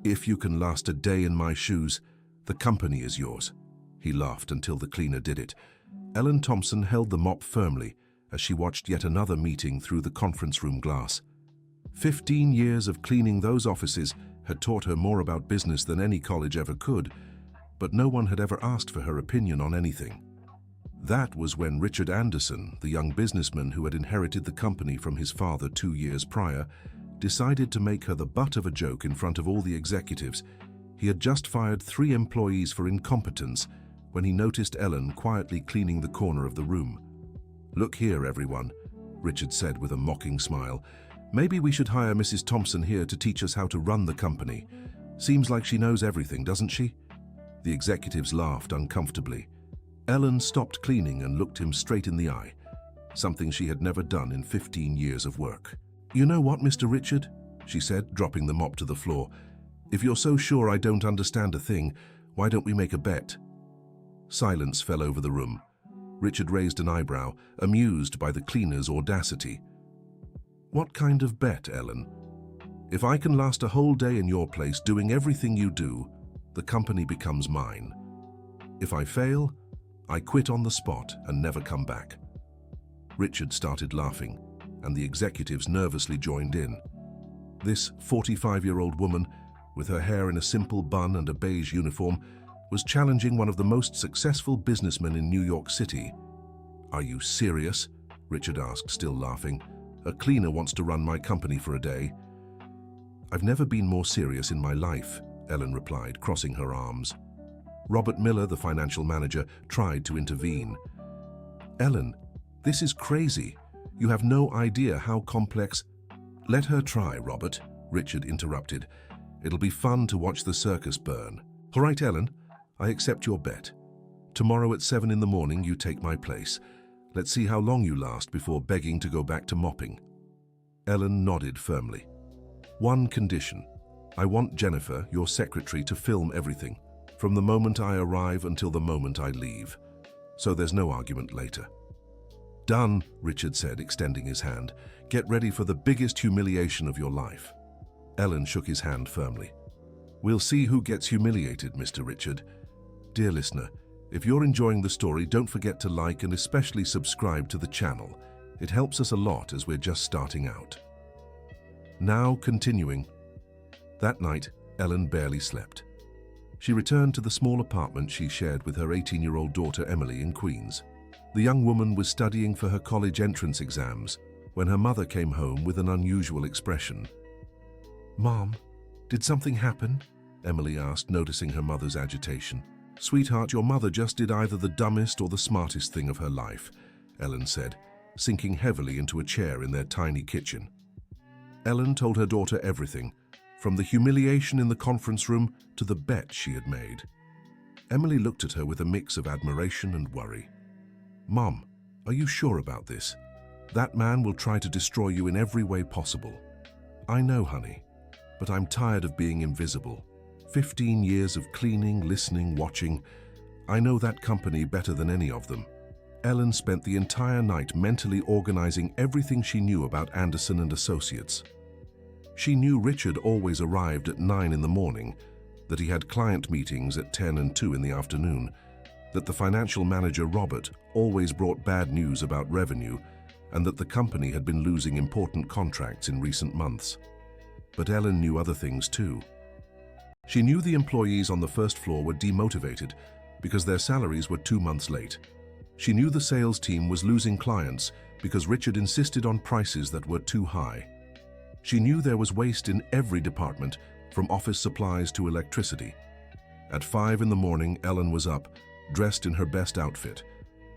If you can last a day in my shoes, the company is yours. He laughed until the cleaner did it. Ellen Thompson held the mop firmly as she watched yet another meeting through the conference room glass. 15 years of cleaning those offices had taught her more about business than any college ever could, but no one had ever asked for her opinion on anything. That was when Richard Anderson, the young businessman who had inherited the company from his father 2 years prior, decided to make her the butt of a joke in front of all the executives. He had just fired 3 employees for incompetence when he noticed Ellen quietly cleaning the corner of the room. "Look here, everyone," Richard said with a mocking smile. "Maybe we should hire Mrs. Thompson here to teach us how to run the company. Seems like she knows everything, doesn't she?" The executives laughed uncomfortably. Ellen stopped cleaning and looked him straight in the eye, something she had never done in 15 years of work. "You know what, Mr. Richard?" she said, dropping the mop to the floor. "If you're so sure I don't understand a thing, why don't we make a bet?" Silence fell over the room. Richard raised an eyebrow, amused by the cleaner's audacity. "What kind of bet, Ellen?" "If I can last a whole day in your place doing everything you do, the company becomes mine. If I fail, I quit on the spot and never come back." Richard started laughing, and the executives nervously joined in. This 45-year-old woman, with her hair in a simple bun and a beige uniform, was challenging one of the most successful businessmen in New York City. "Are you serious?" Richard asked, still laughing. "A cleaner wants to run my company for a day." "I've never been more serious in my life," Ellen replied, crossing her arms. Robert Miller, the financial manager, tried to intervene. "Ellen, this is crazy. You have no idea how complex—" "Let her try, Robert," Richard interrupted. "It'll be fun to watch the circus burn. All right, Ellen, I accept your bet. Tomorrow at 7 in the morning you take my place. Let's see how long you last before begging to go back to mopping." Ellen nodded firmly. "One condition. I want Jennifer, your secretary, to film everything, from the moment I arrive until the moment I leave. So there's no argument later." "Done," Richard said, extending his hand. "Get ready for the biggest humiliation of your life." Ellen shook his hand firmly. "We'll see who gets humiliated, Mr. Richard." Dear listener, if you're enjoying the story, don't forget to like and especially subscribe to the channel. It helps us a lot as we're just starting out. Now continuing. That night, Ellen barely slept. She returned to the small apartment she shared with her 18-year-old daughter Emily in Queens. The young woman was studying for her college entrance exams when her mother came home with an unusual expression. "Mom, did something happen?" Emily asked, noticing her mother's agitation. "Sweetheart, your mother just did either the dumbest or the smartest thing of her life," Ellen said, sinking heavily into a chair in their tiny kitchen. Ellen told her daughter everything, from the humiliation in the conference room to the bet she had made. Emily looked at her with a mix of admiration and worry. "Mom, are you sure about this? That man will try to destroy you in every way possible." "I know, honey, but I'm tired of being invisible. 15 years of cleaning, listening, watching. I know that company better than any of them." Ellen spent the entire night mentally organizing everything she knew about Anderson and Associates. She knew Richard always arrived at 9 in the morning, that he had client meetings at 10 and 2 in the afternoon, that the financial manager Robert always brought bad news about revenue, and that the company had been losing important contracts in recent months. But Ellen knew other things too. She knew the employees on the first floor were demotivated because their salaries were 2 months late. She knew the sales team was losing clients because Richard insisted on prices that were too high. She knew there was waste in every department, from office supplies to electricity. At 5 in the morning, Ellen was up, dressed in her best outfit,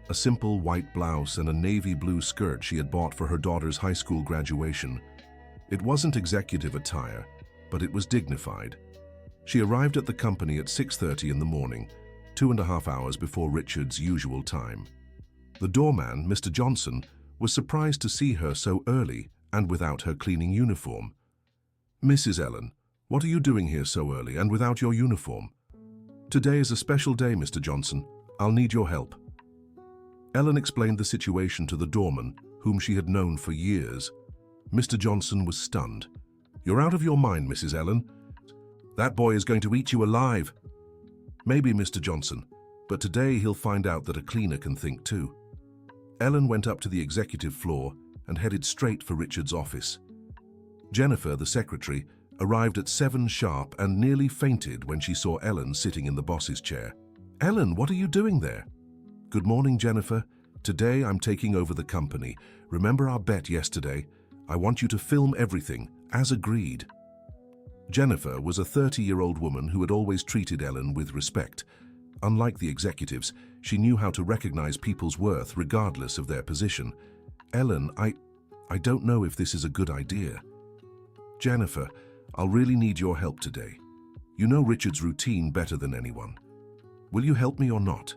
a simple white blouse and a navy blue skirt she had bought for her daughter's high school graduation. It wasn't executive attire, but it was dignified. She arrived at the company at 6:30 in the morning, 2.5 hours before Richard's usual time. The doorman, Mr. Johnson, was surprised to see her so early and without her cleaning uniform. "Mrs. Ellen, what are you doing here so early and without your uniform?" "Today is a special day, Mr. Johnson. I'll need your help." Ellen explained the situation to the doorman, whom she had known for years. Mr. Johnson was stunned. "You're out of your mind, Mrs. Ellen. That boy is going to eat you alive. Maybe, Mr. Johnson, but today he'll find out that a cleaner can think too. Ellen went up to the executive floor and headed straight for Richard's office. Jennifer, the secretary, arrived at 7 sharp and nearly fainted when she saw Ellen sitting in the boss's chair. "Ellen, what are you doing there?" "Good morning, Jennifer. Today I'm taking over the company. Remember our bet yesterday? I want you to film everything, as agreed." Jennifer was a 30-year-old woman who had always treated Ellen with respect. Unlike the executives, she knew how to recognize people's worth regardless of their position. "Ellen, I don't know if this is a good idea." "Jennifer, I'll really need your help today. You know Richard's routine better than anyone. Will you help me or not?"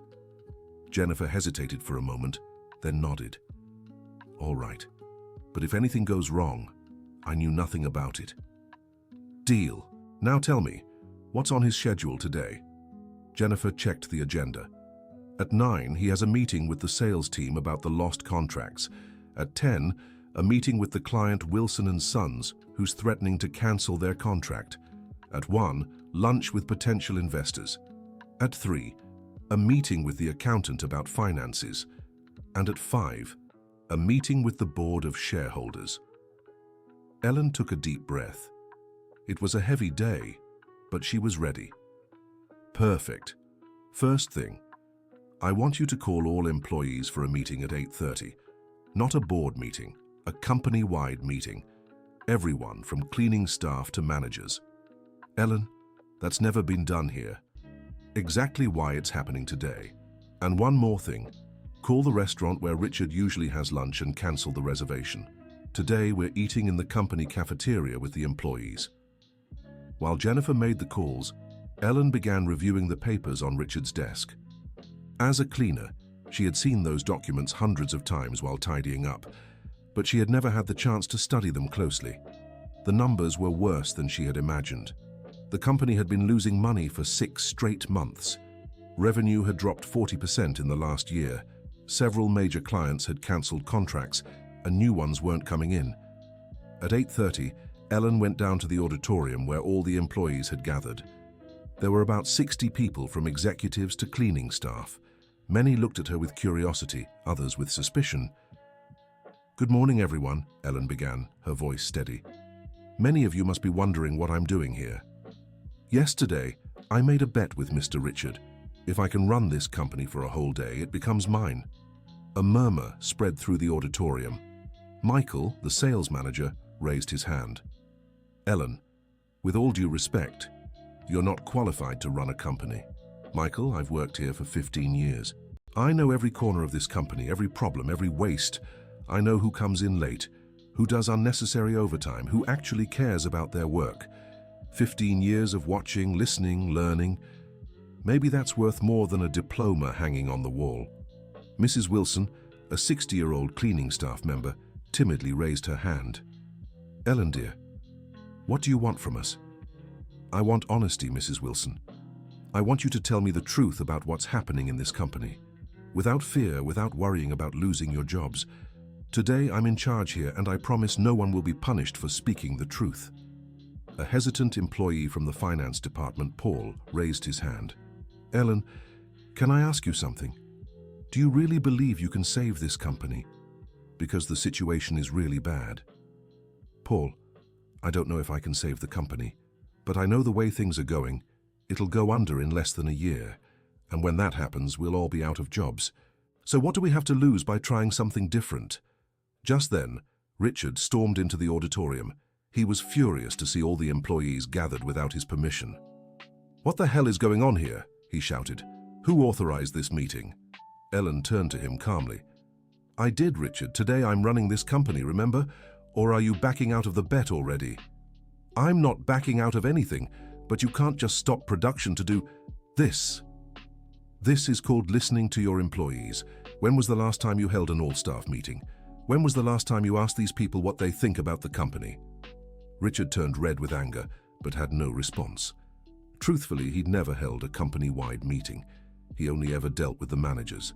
Jennifer hesitated for a moment, then nodded. "All right, but if anything goes wrong, I knew nothing about it." "Deal. Now tell me, what's on his schedule today?" Jennifer checked the agenda. At 9, he has a meeting with the sales team about the lost contracts. At 10, a meeting with the client Wilson & Sons, who's threatening to cancel their contract. At 1, lunch with potential investors. At 3, a meeting with the accountant about finances. And at 5, a meeting with the board of shareholders. Ellen took a deep breath. It was a heavy day, but she was ready. "Perfect. First thing, I want you to call all employees for a meeting at 8:30. Not a board meeting, a company-wide meeting. Everyone from cleaning staff to managers." "Ellen, that's never been done here." "Exactly why it's happening today. And one more thing. Call the restaurant where Richard usually has lunch and cancel the reservation. Today we're eating in the company cafeteria with the employees." While Jennifer made the calls, Ellen began reviewing the papers on Richard's desk. As a cleaner, she had seen those documents hundreds of times while tidying up, but she had never had the chance to study them closely. The numbers were worse than she had imagined. The company had been losing money for 6 straight months. Revenue had dropped 40% in the last year. Several major clients had cancelled contracts, and new ones weren't coming in. At 8:30, Ellen went down to the auditorium where all the employees had gathered. There were about 60 people from executives to cleaning staff. Many looked at her with curiosity, others with suspicion. "Good morning, everyone," Ellen began, her voice steady. "Many of you must be wondering what I'm doing here. Yesterday, I made a bet with Mr. Richard. If I can run this company for a whole day, it becomes mine." A murmur spread through the auditorium. Michael, the sales manager, raised his hand. "Ellen, with all due respect, you're not qualified to run a company. Michael, I've worked here for 15 years. I know every corner of this company, every problem, every waste. I know who comes in late, who does unnecessary overtime, who actually cares about their work. 15 years of watching, listening, learning. Maybe that's worth more than a diploma hanging on the wall." Mrs. Wilson, a 60-year-old cleaning staff member, timidly raised her hand. "Ellen, dear, what do you want from us?" "I want honesty, Mrs. Wilson. I want you to tell me the truth about what's happening in this company. Without fear, without worrying about losing your jobs. Today I'm in charge here, and I promise no one will be punished for speaking the truth." A hesitant employee from the finance department, Paul, raised his hand. "Ellen, can I ask you something? Do you really believe you can save this company? Because the situation is really bad." "Paul, I don't know if I can save the company, but I know the way things are going, it'll go under in less than a year, and when that happens, we'll all be out of jobs. So what do we have to lose by trying something different?" Just then, Richard stormed into the auditorium. He was furious to see all the employees gathered without his permission. "What the hell is going on here?" he shouted. "Who authorized this meeting?" Ellen turned to him calmly. "I did, Richard. Today I'm running this company, remember? Or are you backing out of the bet already?" "I'm not backing out of anything, but you can't just stop production to do this. This is called listening to your employees. When was the last time you held an all-staff meeting? When was the last time you asked these people what they think about the company?" Richard turned red with anger, but had no response. Truthfully, he'd never held a company-wide meeting. He only ever dealt with the managers.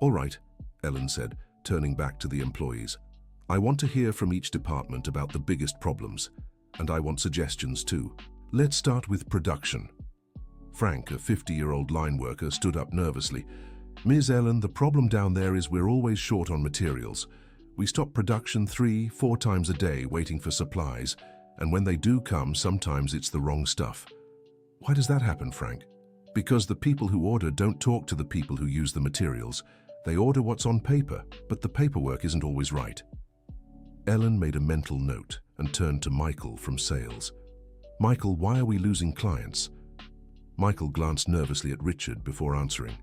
"All right," Ellen said, turning back to the employees. "I want to hear from each department about the biggest problems, and I want suggestions too. Let's start with production. Frank, a 50-year-old line worker, stood up nervously. Ms. Ellen, the problem down there is we're always short on materials. We stop production 3-4 times a day waiting for supplies, and when they do come, sometimes it's the wrong stuff. Why does that happen, Frank? Because the people who order don't talk to the people who use the materials. They order what's on paper, but the paperwork isn't always right. Ellen made a mental note and turned to Michael from sales. Michael, why are we losing clients? Michael glanced nervously at Richard before answering.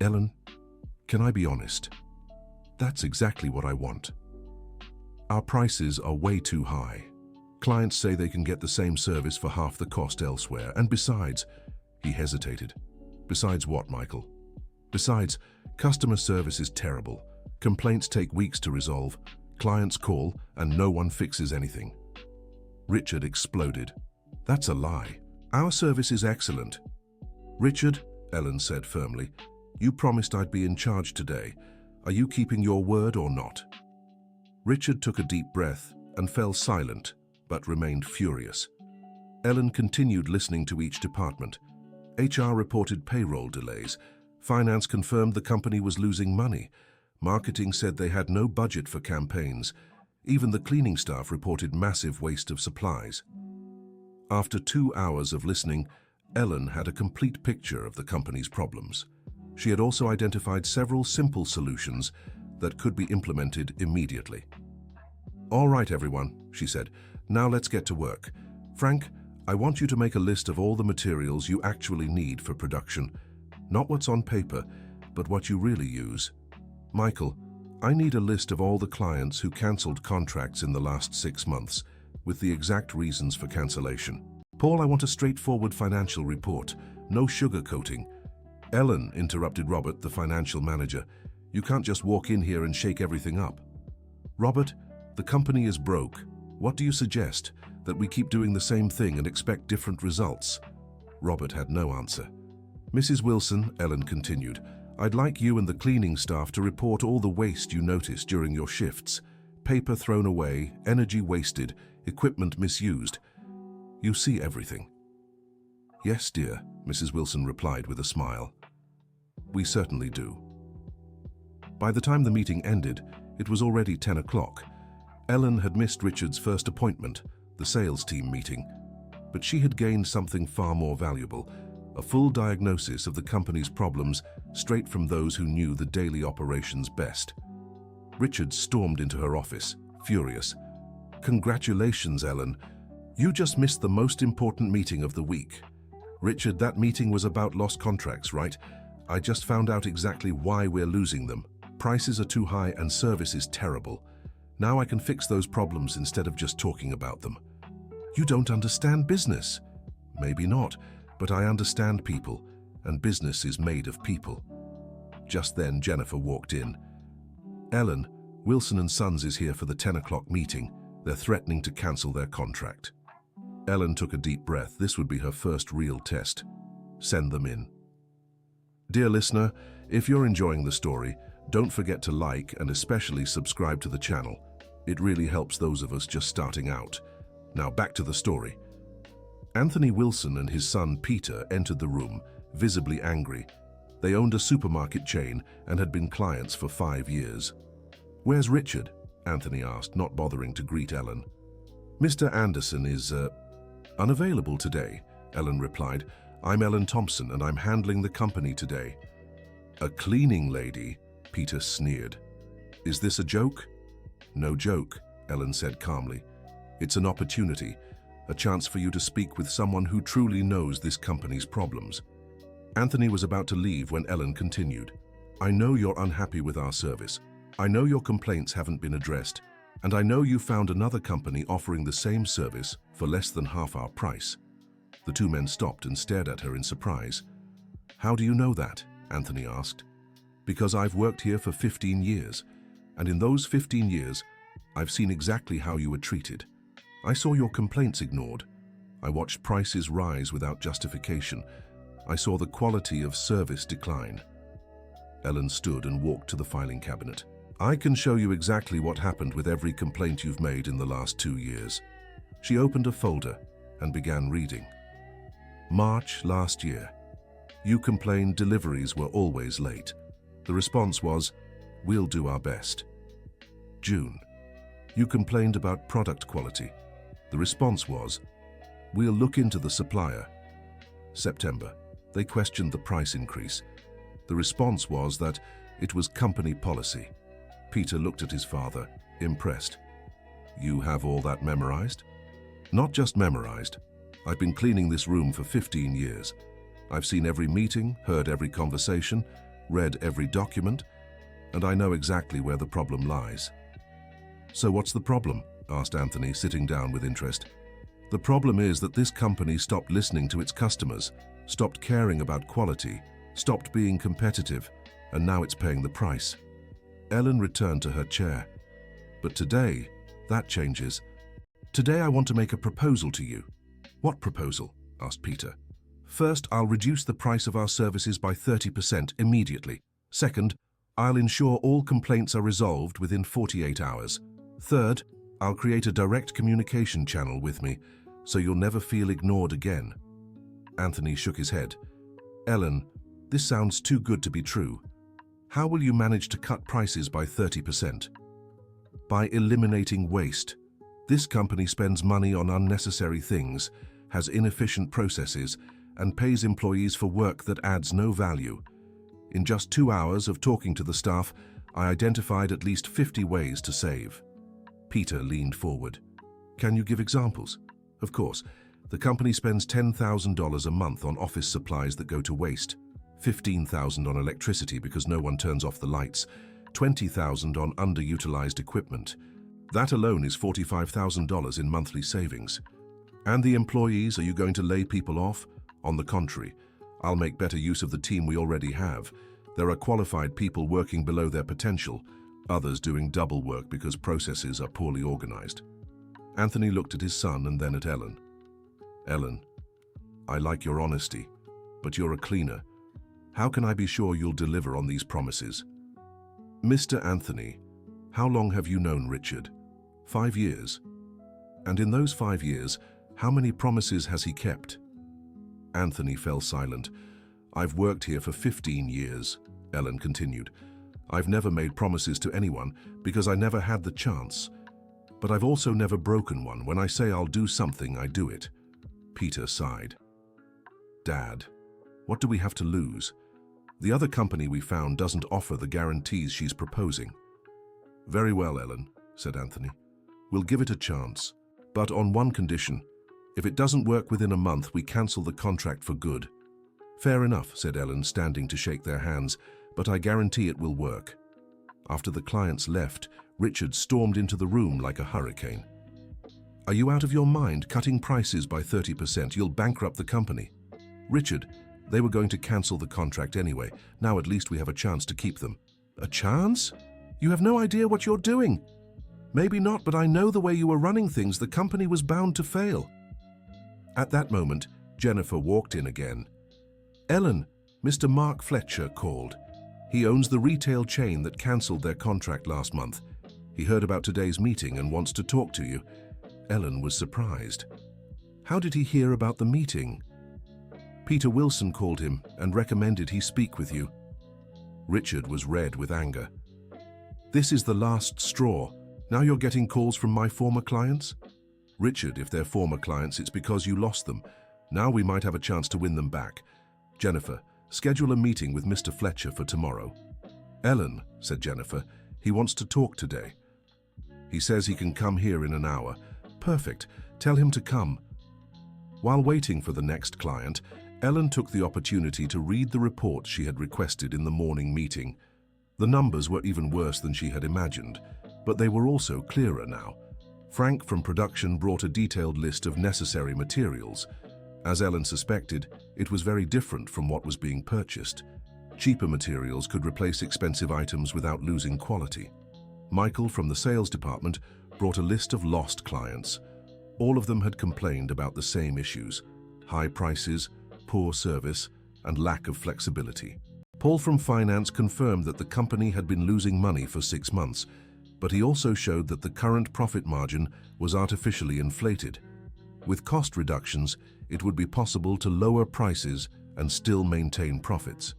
Ellen, can I be honest? That's exactly what I want. Our prices are way too high. Clients say they can get the same service for half the cost elsewhere, and besides, he hesitated. Besides what, Michael? Besides, customer service is terrible. Complaints take weeks to resolve. Clients call and no one fixes anything. Richard exploded. That's a lie. Our service is excellent. Richard, Ellen said firmly, you promised I'd be in charge today. Are you keeping your word or not? Richard took a deep breath and fell silent, but remained furious. Ellen continued listening to each department. HR reported payroll delays. Finance confirmed the company was losing money. Marketing said they had no budget for campaigns. Even the cleaning staff reported massive waste of supplies. After 2 hours of listening, Ellen had a complete picture of the company's problems. She had also identified several simple solutions that could be implemented immediately. All right, everyone, she said. Now let's get to work. Frank, I want you to make a list of all the materials you actually need for production. Not what's on paper, but what you really use. Michael, I need a list of all the clients who cancelled contracts in the last 6 months, with the exact reasons for cancellation. Paul, I want a straightforward financial report, no sugarcoating. Ellen, interrupted Robert, the financial manager. You can't just walk in here and shake everything up. Robert, the company is broke. What do you suggest? That we keep doing the same thing and expect different results? Robert had no answer. Mrs. Wilson, Ellen continued, I'd like you and the cleaning staff to report all the waste you notice during your shifts. Paper thrown away, energy wasted, equipment misused. You see everything. Yes, dear, Mrs. Wilson replied with a smile. We certainly do. By the time the meeting ended, it was already 10 o'clock. Ellen had missed Richard's first appointment, the sales team meeting, but she had gained something far more valuable, a full diagnosis of the company's problems straight from those who knew the daily operations best. Richard stormed into her office, furious. Congratulations, Ellen. You just missed the most important meeting of the week. Richard, that meeting was about lost contracts, right? I just found out exactly why we're losing them. Prices are too high and service is terrible. Now I can fix those problems instead of just talking about them. You don't understand business. Maybe not, but I understand people, and business is made of people. Just then, Jennifer walked in. Ellen, Wilson & Sons is here for the 10 o'clock meeting. They're threatening to cancel their contract. Ellen took a deep breath. This would be her first real test. Send them in. Dear listener, if you're enjoying the story, don't forget to like and especially subscribe to the channel. It really helps those of us just starting out. Now back to the story. Anthony Wilson and his son Peter entered the room, visibly angry. They owned a supermarket chain and had been clients for 5 years. Where's Richard? Anthony asked, not bothering to greet Ellen. Mr. Anderson is, unavailable today, Ellen replied. I'm Ellen Thompson and I'm handling the company today. A cleaning lady? Peter sneered. Is this a joke? No joke, Ellen said calmly. It's an opportunity, a chance for you to speak with someone who truly knows this company's problems. Anthony was about to leave when Ellen continued. I know you're unhappy with our service. I know your complaints haven't been addressed, and I know you found another company offering the same service for less than half our price. The two men stopped and stared at her in surprise. How do you know that? Anthony asked. Because I've worked here for 15 years, and in those 15 years, I've seen exactly how you were treated. I saw your complaints ignored. I watched prices rise without justification. I saw the quality of service decline. Ellen stood and walked to the filing cabinet. I can show you exactly what happened with every complaint you've made in the last 2 years. She opened a folder and began reading. March last year. You complained deliveries were always late. The response was, "We'll do our best." June. You complained about product quality. The response was, "We'll look into the supplier." September. They questioned the price increase. The response was that it was company policy. Peter looked at his father, impressed. "You have all that memorized?" "Not just memorized. I've been cleaning this room for 15 years. I've seen every meeting, heard every conversation, read every document, and I know exactly where the problem lies." "So what's the problem?" asked Anthony, sitting down with interest. "The problem is that this company stopped listening to its customers, stopped caring about quality, stopped being competitive, and now it's paying the price." Ellen returned to her chair. "But today, that changes. Today I want to make a proposal to you." "What proposal?" asked Peter. "First, I'll reduce the price of our services by 30% immediately. Second, I'll ensure all complaints are resolved within 48 hours. Third, I'll create a direct communication channel with me, so you'll never feel ignored again." Anthony shook his head. "Ellen, this sounds too good to be true. How will you manage to cut prices by 30%? "By eliminating waste. This company spends money on unnecessary things, has inefficient processes, and pays employees for work that adds no value. In just 2 hours of talking to the staff, I identified at least 50 ways to save." Peter leaned forward. "Can you give examples?" "Of course. The company spends $10,000 a month on office supplies that go to waste, $15,000 on electricity because no one turns off the lights, $20,000 on underutilized equipment. That alone is $45,000 in monthly savings. And the employees, are you going to lay people off? On the contrary, I'll make better use of the team we already have. There are qualified people working below their potential, others doing double work because processes are poorly organized." Anthony looked at his son and then at Ellen. "Ellen, I like your honesty, but you're a cleaner. How can I be sure you'll deliver on these promises?" "Mr. Anthony, how long have you known Richard?" 5 years. "And in those 5 years, how many promises has he kept?" Anthony fell silent. "I've worked here for 15 years, Ellen continued. "I've never made promises to anyone because I never had the chance. But I've also never broken one. When I say I'll do something, I do it." Peter sighed. "Dad, what do we have to lose? The other company we found doesn't offer the guarantees she's proposing." "Very well, Ellen," said Anthony. "We'll give it a chance, but on one condition. If it doesn't work within a month, we cancel the contract for good." "Fair enough," said Ellen, standing to shake their hands, "but I guarantee it will work." After the clients left, Richard stormed into the room like a hurricane. "Are you out of your mind? Cutting prices by 30%, you'll bankrupt the company." "Richard, they were going to cancel the contract anyway. Now at least we have a chance to keep them." "A chance? You have no idea what you're doing." "Maybe not, but I know the way you were running things. The company was bound to fail." At that moment, Jennifer walked in again. "Ellen, Mr. Mark Fletcher called. He owns the retail chain that cancelled their contract last month. He heard about today's meeting and wants to talk to you." Ellen was surprised. "How did he hear about the meeting?" "Peter Wilson called him and recommended he speak with you." Richard was red with anger. "This is the last straw. Now you're getting calls from my former clients?" "Richard, if they're former clients, it's because you lost them. Now we might have a chance to win them back. Jennifer, schedule a meeting with Mr. Fletcher for tomorrow." "Ellen," said Jennifer, "he wants to talk today. He says he can come here in an hour." "Perfect. Tell him to come." While waiting for the next client, Ellen took the opportunity to read the report she had requested in the morning meeting. The numbers were even worse than she had imagined, but they were also clearer now. Frank from production brought a detailed list of necessary materials. As Ellen suspected, it was very different from what was being purchased. Cheaper materials could replace expensive items without losing quality. Michael from the sales department brought a list of lost clients. All of them had complained about the same issues: high prices, poor service, and lack of flexibility. Paul from finance confirmed that the company had been losing money for 6 months, but he also showed that the current profit margin was artificially inflated. With cost reductions, it would be possible to lower prices and still maintain profits.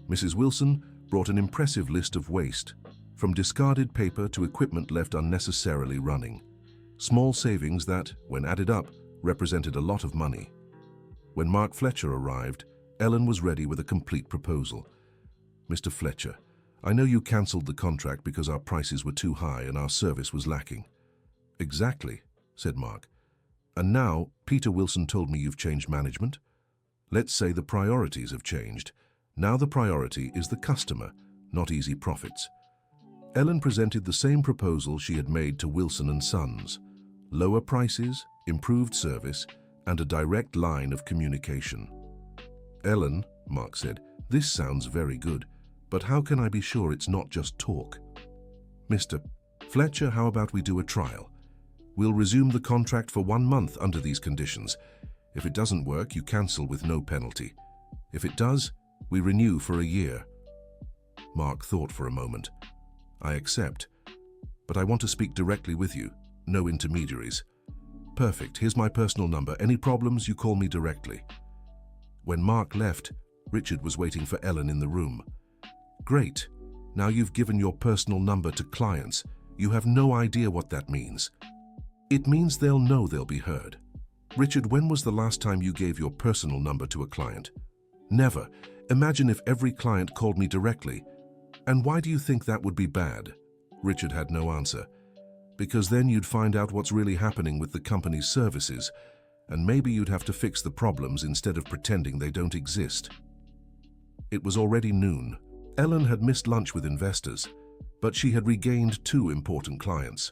Mrs. Wilson brought an impressive list of waste, from discarded paper to equipment left unnecessarily running. Small savings that, when added up, represented a lot of money. When Mark Fletcher arrived, Ellen was ready with a complete proposal. "Mr. Fletcher, I know you cancelled the contract because our prices were too high and our service was lacking." "Exactly," said Mark. "And now, Peter Wilson told me you've changed management. Let's say the priorities have changed. Now the priority is the customer, not easy profits." Ellen presented the same proposal she had made to Wilson and Sons: lower prices, improved service, and a direct line of communication. "Ellen," Mark said, "this sounds very good, but how can I be sure it's not just talk?" "Mr. Fletcher, how about we do a trial? We'll resume the contract for 1 month under these conditions. If it doesn't work, you cancel with no penalty. If it does, we renew for a year." Mark thought for a moment. "I accept, but I want to speak directly with you, no intermediaries." "Perfect, here's my personal number. Any problems, you call me directly." When Mark left, Richard was waiting for Ellen in the room. "Great, now you've given your personal number to clients. You have no idea what that means." "It means they'll know they'll be heard." "Richard, when was the last time you gave your personal number to a client?" "Never. Imagine if every client called me directly. And why do you think that would be bad?" Richard had no answer. "Because then you'd find out what's really happening with the company's services, and maybe you'd have to fix the problems instead of pretending they don't exist." It was already noon. Ellen had missed lunch with investors, but she had regained 2 important clients.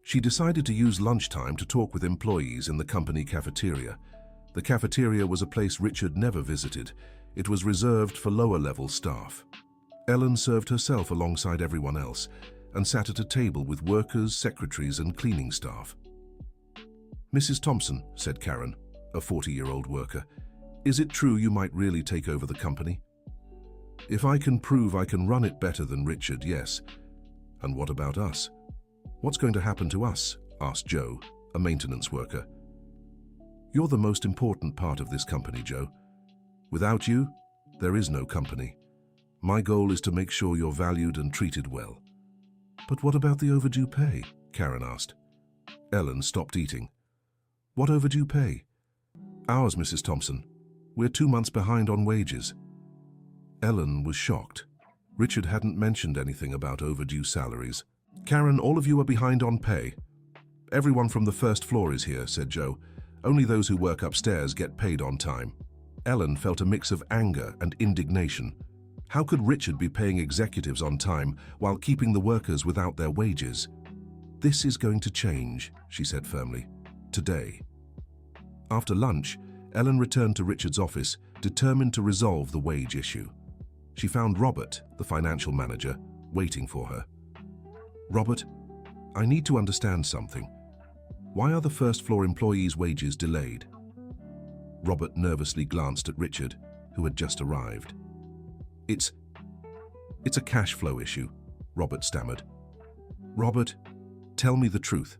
She decided to use lunchtime to talk with employees in the company cafeteria. The cafeteria was a place Richard never visited. It was reserved for lower-level staff. Ellen served herself alongside everyone else and sat at a table with workers, secretaries, and cleaning staff. "Mrs. Thompson," said Karen, a 40-year-old worker, "is it true you might really take over the company?" "If I can prove I can run it better than Richard, yes." "And what about us? What's going to happen to us?" asked Joe, a maintenance worker. "You're the most important part of this company, Joe. Without you, there is no company. My goal is to make sure you're valued and treated well." "But what about the overdue pay?" Karen asked. Ellen stopped eating. "What overdue pay?" "Ours, Mrs. Thompson. We're 2 months behind on wages." Ellen was shocked. Richard hadn't mentioned anything about overdue salaries. "Karen, all of you are behind on pay." "Everyone from the first floor is here," said Joe. "Only those who work upstairs get paid on time." Ellen felt a mix of anger and indignation. How could Richard be paying executives on time while keeping the workers without their wages? "This is going to change," she said firmly. "Today." After lunch, Ellen returned to Richard's office, determined to resolve the wage issue. She found Robert, the financial manager, waiting for her. "Robert, I need to understand something. Why are the first-floor employees' wages delayed?" Robert nervously glanced at Richard, who had just arrived. It's a cash flow issue," Robert stammered. "Robert, tell me the truth.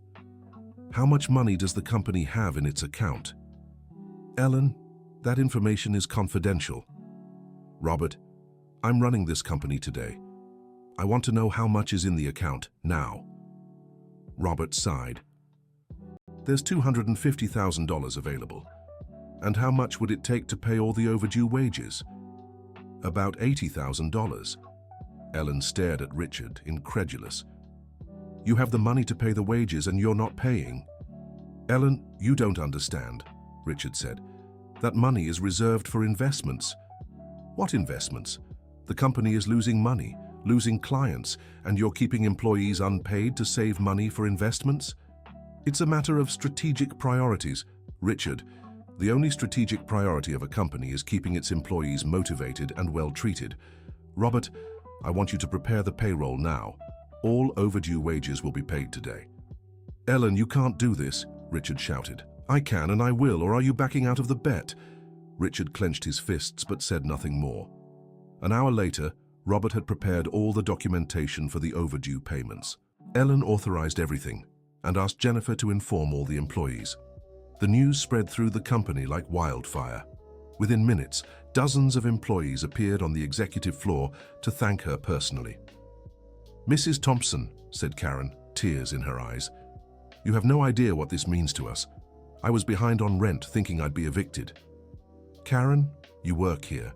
How much money does the company have in its account?" "Ellen, that information is confidential." "Robert, I'm running this company today. I want to know how much is in the account now." Robert sighed. "There's $250,000 available. And how much would it take to pay all the overdue wages?" "About $80,000. Ellen stared at Richard, incredulous. "You have the money to pay the wages and you're not paying?" "Ellen, you don't understand," Richard said. "That money is reserved for investments." "What investments? The company is losing money, losing clients, and you're keeping employees unpaid to save money for investments? It's a matter of strategic priorities. Richard, the only strategic priority of a company is keeping its employees motivated and well treated. Robert, I want you to prepare the payroll now. All overdue wages will be paid today." "Ellen, you can't do this," Richard shouted. "I can and I will, or are you backing out of the bet?" Richard clenched his fists but said nothing more. An hour later, Robert had prepared all the documentation for the overdue payments. Ellen authorized everything and asked Jennifer to inform all the employees. The news spread through the company like wildfire. Within minutes, dozens of employees appeared on the executive floor to thank her personally. "Mrs. Thompson," said Karen, tears in her eyes, "you have no idea what this means to us. I was behind on rent thinking I'd be evicted." "Karen, you work here.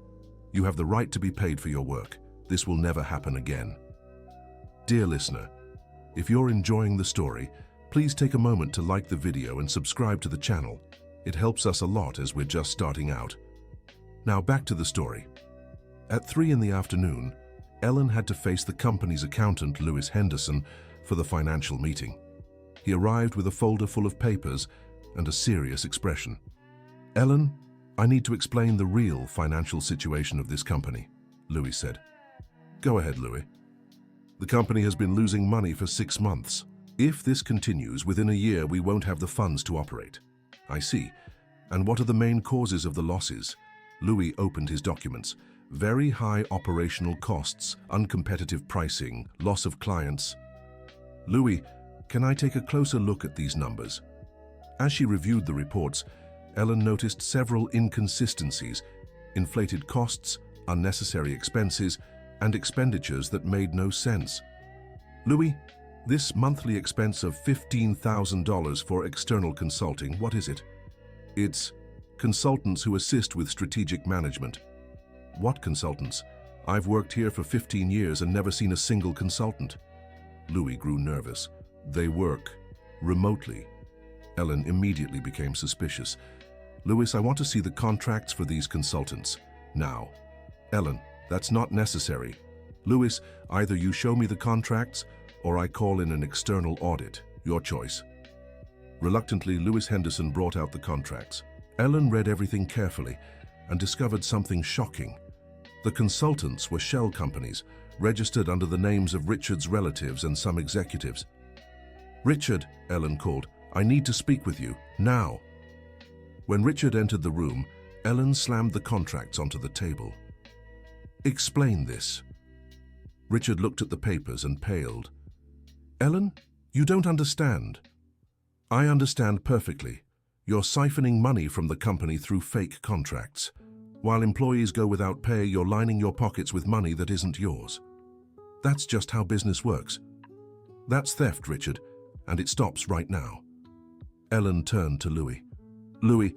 You have the right to be paid for your work. This will never happen again." Dear listener, if you're enjoying the story, please take a moment to like the video and subscribe to the channel. It helps us a lot as we're just starting out. Now back to the story. At 3 in the afternoon, Ellen had to face the company's accountant, Lewis Henderson, for the financial meeting. He arrived with a folder full of papers and a serious expression. "Ellen, I need to explain the real financial situation of this company," Louis said. "Go ahead, Louis." "The company has been losing money for 6 months. If this continues, within a year we won't have the funds to operate." "I see. And what are the main causes of the losses?" Louis opened his documents. "Very high operational costs, uncompetitive pricing, loss of clients." "Louis, can I take a closer look at these numbers?" As she reviewed the reports, Ellen noticed several inconsistencies: inflated costs, unnecessary expenses, and expenditures that made no sense. "Louis, this monthly expense of $15,000 for external consulting, what is it?" "It's consultants who assist with strategic management." "What consultants? I've worked here for 15 years and never seen a single consultant." Louis grew nervous. "They work remotely." Ellen immediately became suspicious. "Louis, I want to see the contracts for these consultants now." "Ellen, that's not necessary. Louis, either you show me the contracts or I call in an external audit. Your choice." Reluctantly, Lewis Henderson brought out the contracts. Ellen read everything carefully and discovered something shocking. The consultants were shell companies, registered under the names of Richard's relatives and some executives. "Richard," Ellen called, "I need to speak with you, now." When Richard entered the room, Ellen slammed the contracts onto the table. "Explain this." Richard looked at the papers and paled. "Ellen, you don't understand." "I understand perfectly. You're siphoning money from the company through fake contracts. While employees go without pay, you're lining your pockets with money that isn't yours. That's just how business works. That's theft, Richard, and it stops right now." Ellen turned to Louis. "Louis,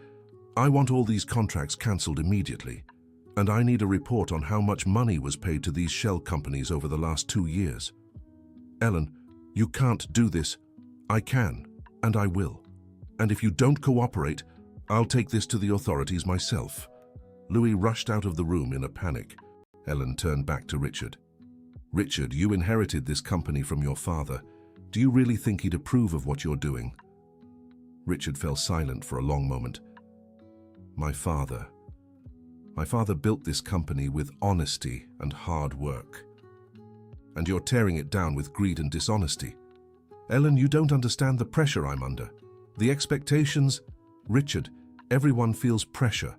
I want all these contracts cancelled immediately, and I need a report on how much money was paid to these shell companies over the last 2 years." "Ellen, you can't do this." "I can, and I will. And if you don't cooperate, I'll take this to the authorities myself." Louis rushed out of the room in a panic. Ellen turned back to Richard. "Richard, you inherited this company from your father. Do you really think he'd approve of what you're doing?" Richard fell silent for a long moment. My father built this company with honesty and hard work. And you're tearing it down with greed and dishonesty. Ellen, you don't understand the pressure I'm under. The expectations..." "Richard, everyone feels pressure.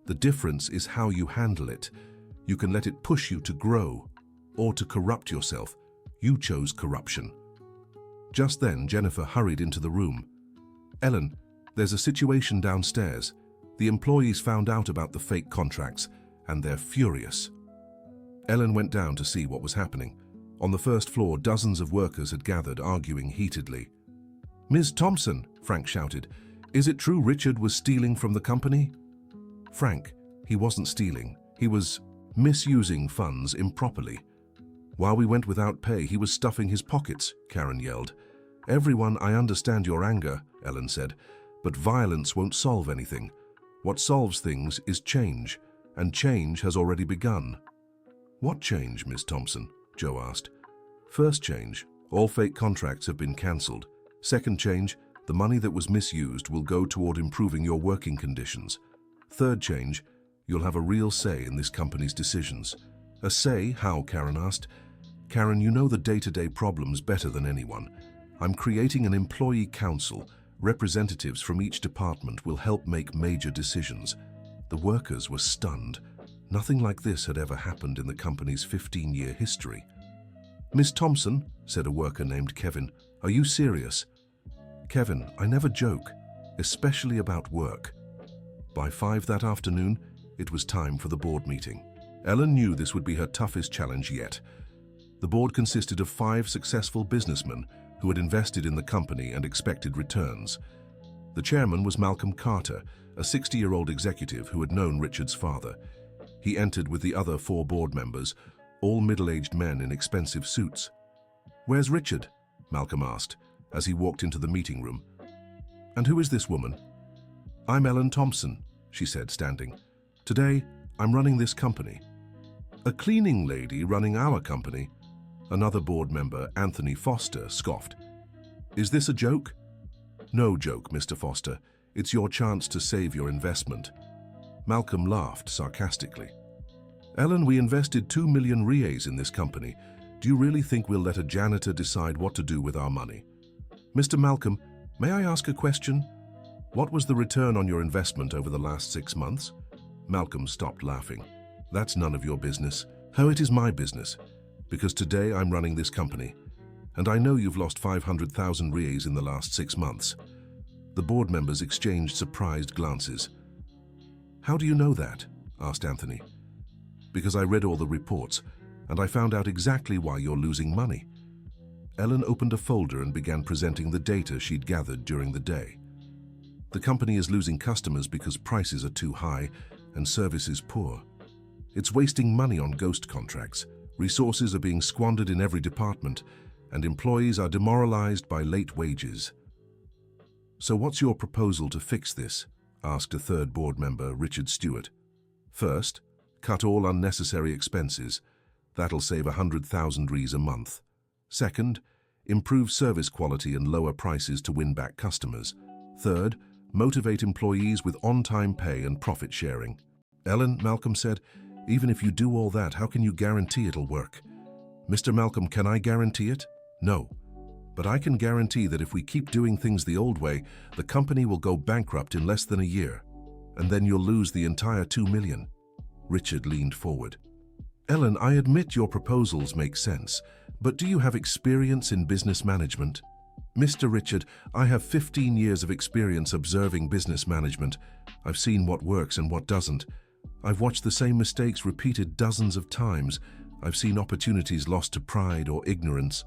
The difference is how you handle it. You can let it push you to grow or to corrupt yourself. You chose corruption." Just then, Jennifer hurried into the room. "Ellen, there's a situation downstairs. The employees found out about the fake contracts, and they're furious." Ellen went down to see what was happening. On the first floor, dozens of workers had gathered, arguing heatedly. "Ms. Thompson," Frank shouted, "is it true Richard was stealing from the company?" "Frank, he wasn't stealing. He was misusing funds improperly. While we went without pay, he was stuffing his pockets," Karen yelled. "Everyone, I understand your anger," Ellen said, "but violence won't solve anything. What solves things is change, and change has already begun." "What change, Ms. Thompson?" Joe asked. "First change, all fake contracts have been cancelled. Second change, the money that was misused will go toward improving your working conditions. Third change, you'll have a real say in this company's decisions." "A say? How?" Karen asked. "Karen, you know the day-to-day problems better than anyone. I'm creating an employee council. Representatives from each department will help make major decisions." The workers were stunned. Nothing like this had ever happened in the company's 15-year history. "Miss Thompson," said a worker named Kevin, "are you serious?" "Kevin, I never joke. especially about work. By 5 that afternoon, it was time for the board meeting. Ellen knew this would be her toughest challenge yet. The board consisted of 5 successful businessmen who had invested in the company and expected returns. The chairman was Malcolm Carter, a 60-year-old executive who had known Richard's father. He entered with the other 4 board members, all middle-aged men in expensive suits. "Where's Richard?" Malcolm asked as he walked into the meeting room. "And who is this woman?" "I'm Ellen Thompson," she said, standing. "Today, I'm running this company." "A cleaning lady running our company?" Another board member, Anthony Foster, scoffed. "Is this a joke?" "No joke, Mr. Foster. It's your chance to save your investment." Malcolm laughed sarcastically. "Ellen, we invested 2 million reais in this company. Do you really think we'll let a janitor decide what to do with our money?" "Mr. Malcolm, may I ask a question? What was the return on your investment over the last 6 months?" Malcolm stopped laughing. "That's none of your business." "Oh, it is my business, because today I'm running this company, and I know you've lost 500,000 reais in the last 6 months. The board members exchanged surprised glances. "How do you know that?" asked Anthony. "Because I read all the reports, and I found out exactly why you're losing money." Ellen opened a folder and began presenting the data she'd gathered during the day. "The company is losing customers because prices are too high and service is poor. It's wasting money on ghost contracts. Resources are being squandered in every department, and employees are demoralized by late wages." "So what's your proposal to fix this?" asked a third board member, Richard Stewart. "First, cut all unnecessary expenses. That'll save 100,000 reais a month. Second, improve service quality and lower prices to win back customers. Third, motivate employees with on-time pay and profit sharing." "Ellen," Malcolm said, "even if you do all that, how can you guarantee it'll work?" "Mr. Malcolm, can I guarantee it? No. But I can guarantee that if we keep doing things the old way, the company will go bankrupt in less than a year, and then you'll lose the entire 2 million. Richard leaned forward. "Ellen, I admit your proposals make sense, but do you have experience in business management?" "Mr. Richard, I have 15 years of experience observing business management. I've seen what works and what doesn't. I've watched the same mistakes repeated dozens of times. I've seen opportunities lost to pride or ignorance."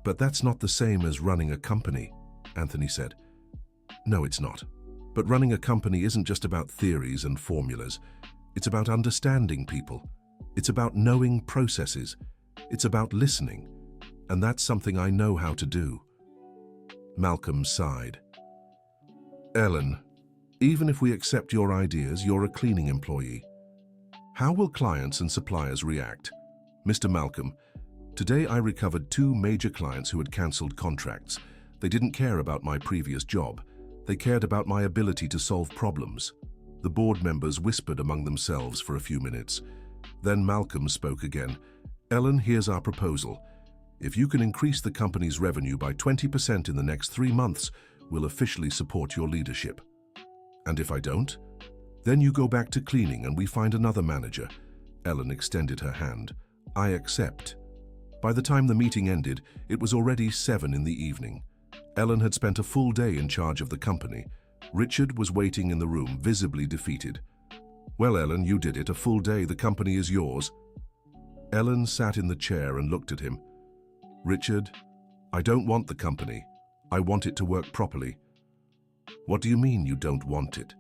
"But that's not the same as running a company," Anthony said. "No, it's not. But running a company isn't just about theories and formulas. It's about understanding people. It's about knowing processes. It's about listening. And that's something I know how to do." Malcolm sighed. "Ellen, even if we accept your ideas, you're a cleaning employee. How will clients and suppliers react?" "Mr. Malcolm, today I recovered 2 major clients who had cancelled contracts. They didn't care about my previous job. They cared about my ability to solve problems." The board members whispered among themselves for a few minutes. Then Malcolm spoke again. "Ellen, here's our proposal. If you can increase the company's revenue by 20% in the next 3 months, we'll officially support your leadership. And if I don't? Then you go back to cleaning and we find another manager." Ellen extended her hand. "I accept." By the time the meeting ended, it was already 7 in the evening. Ellen had spent a full day in charge of the company. Richard was waiting in the room, visibly defeated. "Well, Ellen, you did it. A full day. The company is yours." Ellen sat in the chair and looked at him. "Richard, I don't want the company. I want it to work properly." "What do you mean you don't want it?"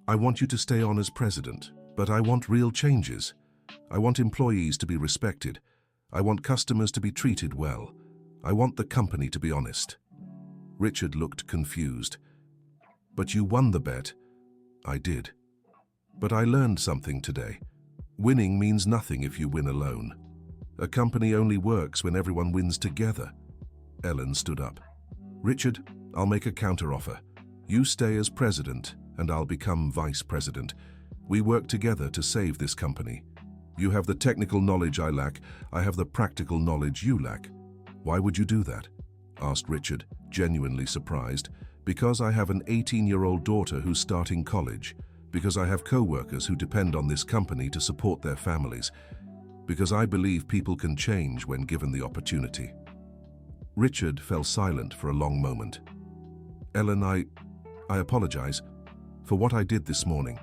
"I want you to stay on as president, but I want real changes. I want employees to be respected. I want customers to be treated well. I want the company to be honest." Richard looked confused. "But you won the bet." "I did. But I learned something today. Winning means nothing if you win alone. A company only works when everyone wins together." Ellen stood up. "Richard, I'll make a counteroffer. You stay as president, and I'll become vice president. We work together to save this company. You have the technical knowledge I lack. I have the practical knowledge you lack." "Why would you do that?" asked Richard, genuinely surprised. "Because I have an 18-year-old daughter who's starting college. Because I have co-workers who depend on this company to support their families. Because I believe people can change when given the opportunity." Richard fell silent for a long moment. "Ellen, I apologize for what I did this morning.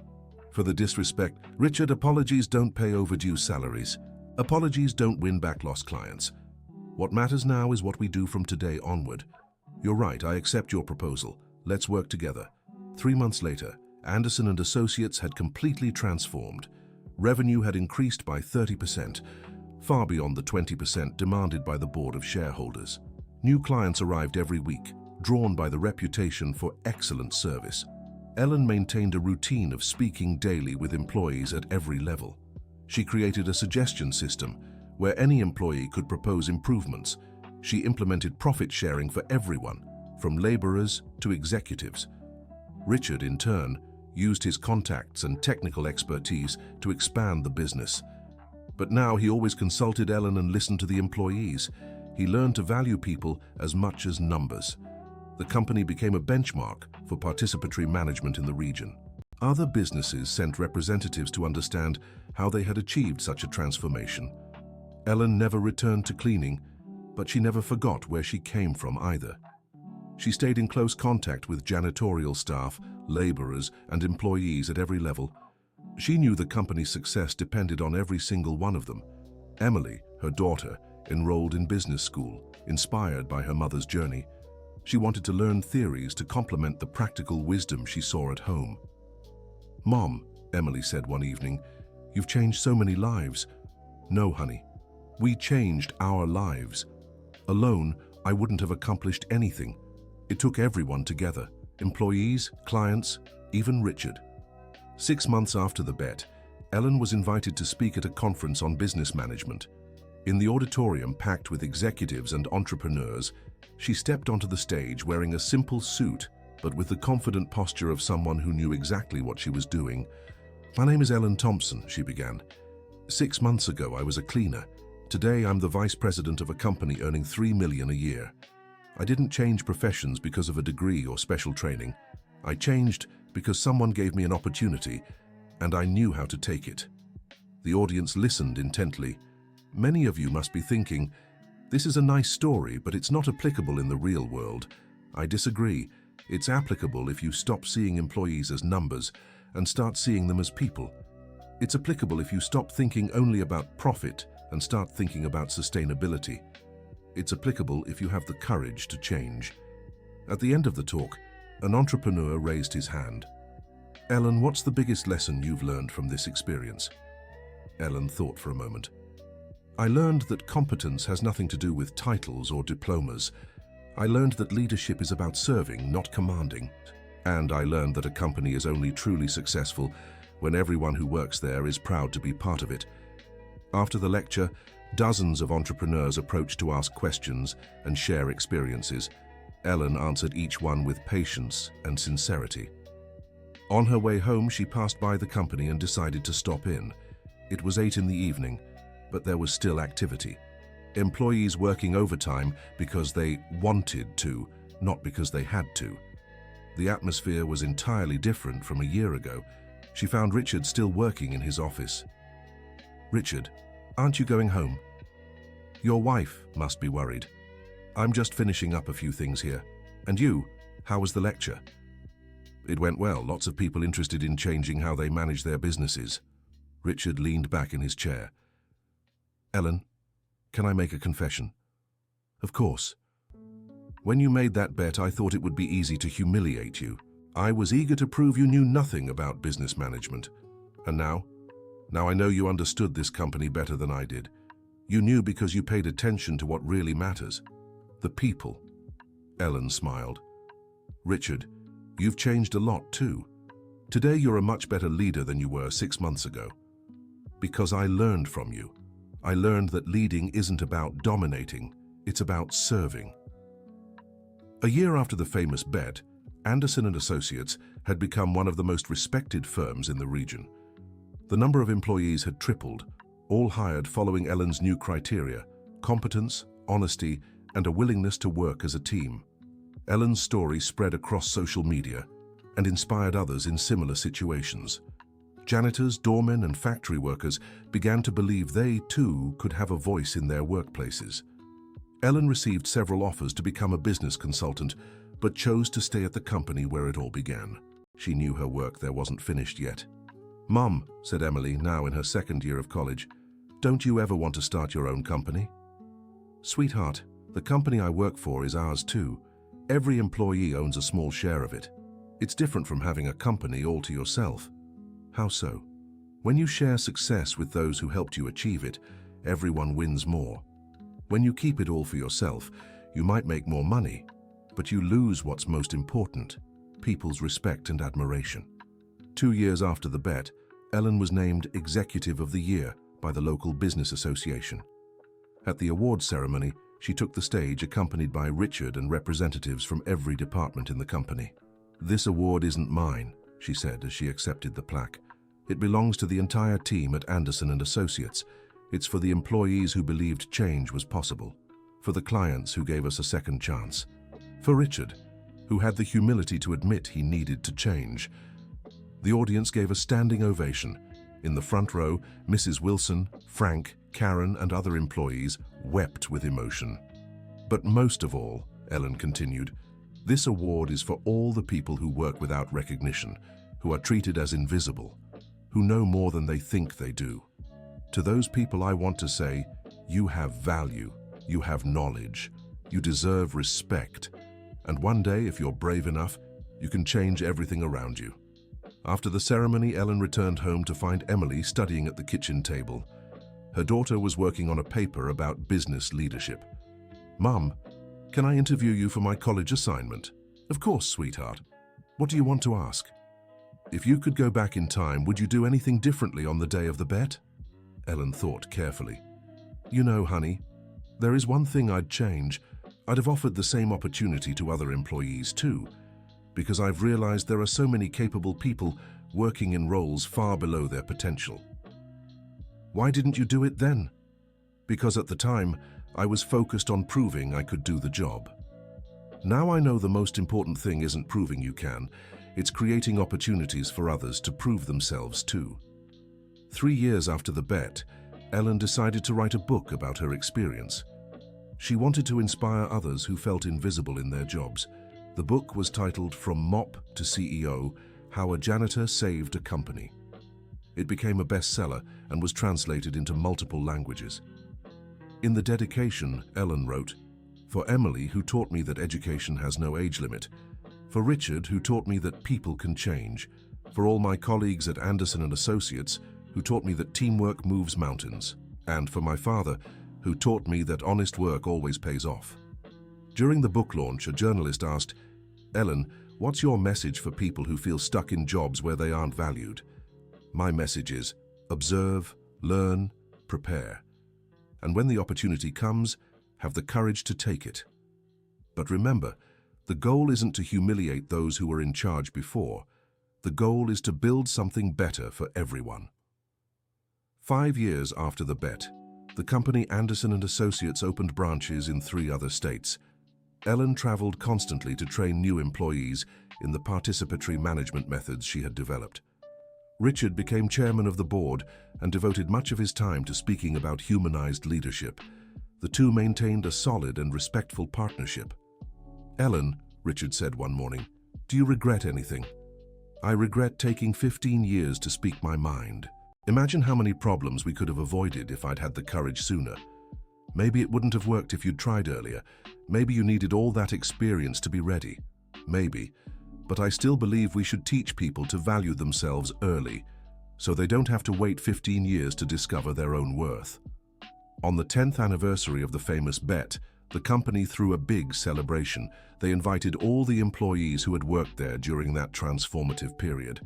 For the disrespect, Richard, apologies don't pay overdue salaries. Apologies don't win back lost clients. What matters now is what we do from today onward. You're right, I accept your proposal. Let's work together. 3 months later, Anderson and Associates had completely transformed. Revenue had increased by 30%, far beyond the 20% demanded by the board of shareholders. New clients arrived every week, drawn by the reputation for excellent service. Ellen maintained a routine of speaking daily with employees at every level. She created a suggestion system where any employee could propose improvements. She implemented profit sharing for everyone, from laborers to executives. Richard, in turn, used his contacts and technical expertise to expand the business. But now he always consulted Ellen and listened to the employees. He learned to value people as much as numbers. The company became a benchmark for participatory management in the region. Other businesses sent representatives to understand how they had achieved such a transformation. Ellen never returned to cleaning, but she never forgot where she came from either. She stayed in close contact with janitorial staff, laborers, and employees at every level. She knew the company's success depended on every single one of them. Emily, her daughter, enrolled in business school, inspired by her mother's journey. She wanted to learn theories to complement the practical wisdom she saw at home. "Mom," Emily said one evening, "you've changed so many lives." "No, honey. We changed our lives. Alone, I wouldn't have accomplished anything. It took everyone together, employees, clients, even Richard." 6 months after the bet, Ellen was invited to speak at a conference on business management. In the auditorium packed with executives and entrepreneurs, she stepped onto the stage wearing a simple suit, but with the confident posture of someone who knew exactly what she was doing. "My name is Ellen Thompson," she began. 6 months ago, I was a cleaner. Today, I'm the vice president of a company earning $3 million a year. I didn't change professions because of a degree or special training. I changed because someone gave me an opportunity, and I knew how to take it." The audience listened intently. Many of you must be thinking, "This is a nice story, but it's not applicable in the real world." I disagree. It's applicable if you stop seeing employees as numbers and start seeing them as people. It's applicable if you stop thinking only about profit and start thinking about sustainability. It's applicable if you have the courage to change. At the end of the talk, an entrepreneur raised his hand. "Ellen, what's the biggest lesson you've learned from this experience?" Ellen thought for a moment. "I learned that competence has nothing to do with titles or diplomas. I learned that leadership is about serving, not commanding. And I learned that a company is only truly successful when everyone who works there is proud to be part of it." After the lecture, dozens of entrepreneurs approached to ask questions and share experiences. Ellen answered each one with patience and sincerity. On her way home, she passed by the company and decided to stop in. It was 8 in the evening, but there was still activity. Employees working overtime because they wanted to, not because they had to. The atmosphere was entirely different from a year ago. She found Richard still working in his office. "Richard, aren't you going home?" "Your wife must be worried. I'm just finishing up a few things here. And you, how was the lecture?" "It went well. Lots of people interested in changing how they manage their businesses." Richard leaned back in his chair. "Ellen, can I make a confession?" "Of course." "When you made that bet, I thought it would be easy to humiliate you. I was eager to prove you knew nothing about business management. And now? Now I know you understood this company better than I did. You knew because you paid attention to what really matters. The people." Ellen smiled. "Richard, you've changed a lot too. Today you're a much better leader than you were 6 months ago. Because I learned from you. I learned that leading isn't about dominating, it's about serving." A year after the famous bet, Anderson and Associates had become one of the most respected firms in the region. The number of employees had tripled, all hired following Ellen's new criteria: competence, honesty, and a willingness to work as a team. Ellen's story spread across social media and inspired others in similar situations. Janitors, doormen, and factory workers began to believe they, too, could have a voice in their workplaces. Ellen received several offers to become a business consultant, but chose to stay at the company where it all began. She knew her work there wasn't finished yet. "Mom," said Emily, now in her second year of college, "don't you ever want to start your own company?" "Sweetheart, the company I work for is ours too. Every employee owns a small share of it. It's different from having a company all to yourself." "How so?" "When you share success with those who helped you achieve it, everyone wins more. When you keep it all for yourself, you might make more money, but you lose what's most important: people's respect and admiration." 2 years after the bet, Ellen was named Executive of the Year by the local business association. At the awards ceremony, she took the stage accompanied by Richard and representatives from every department in the company. "This award isn't mine," she said as she accepted the plaque. "It belongs to the entire team at Anderson & Associates. It's for the employees who believed change was possible, for the clients who gave us a second chance, for Richard, who had the humility to admit he needed to change." The audience gave a standing ovation. In the front row, Mrs. Wilson, Frank, Karen, and other employees wept with emotion. "But most of all," Ellen continued, "this award is for all the people who work without recognition, who are treated as invisible, who know more than they think they do. To those people I want to say, you have value, you have knowledge, you deserve respect, and one day, if you're brave enough, you can change everything around you." After the ceremony, Ellen returned home to find Emily studying at the kitchen table. Her daughter was working on a paper about business leadership. "Mum, can I interview you for my college assignment?" "Of course, sweetheart. What do you want to ask?" "If you could go back in time, would you do anything differently on the day of the bet?" Ellen thought carefully. "You know, honey, there is one thing I'd change. I'd have offered the same opportunity to other employees too, because I've realized there are so many capable people working in roles far below their potential." "Why didn't you do it then?" "Because at the time, I was focused on proving I could do the job. Now I know the most important thing isn't proving you can, it's creating opportunities for others to prove themselves too." 3 years after the bet, Ellen decided to write a book about her experience. She wanted to inspire others who felt invisible in their jobs. The book was titled From Mop to CEO: How a Janitor Saved a Company. It became a bestseller and was translated into multiple languages. In the dedication, Ellen wrote, "For Emily, who taught me that education has no age limit, for Richard, who taught me that people can change, for all my colleagues at Anderson & Associates, who taught me that teamwork moves mountains, and for my father, who taught me that honest work always pays off." During the book launch, a journalist asked, "Ellen, what's your message for people who feel stuck in jobs where they aren't valued?" "My message is, observe, learn, prepare. And when the opportunity comes, have the courage to take it. But remember, the goal isn't to humiliate those who were in charge before. The goal is to build something better for everyone." 5 years after the bet, the company Anderson & Associates opened branches in 3 other states. Ellen traveled constantly to train new employees in the participatory management methods she had developed. Richard became chairman of the board and devoted much of his time to speaking about humanized leadership. The two maintained a solid and respectful partnership. "Ellen," Richard said one morning, "do you regret anything?" "I regret taking 15 years to speak my mind. Imagine how many problems we could have avoided if I'd had the courage sooner. Maybe it wouldn't have worked if you'd tried earlier. Maybe you needed all that experience to be ready. Maybe. But I still believe we should teach people to value themselves early, so they don't have to wait 15 years to discover their own worth." On the 10th anniversary of the famous bet, the company threw a big celebration. They invited all the employees who had worked there during that transformative period.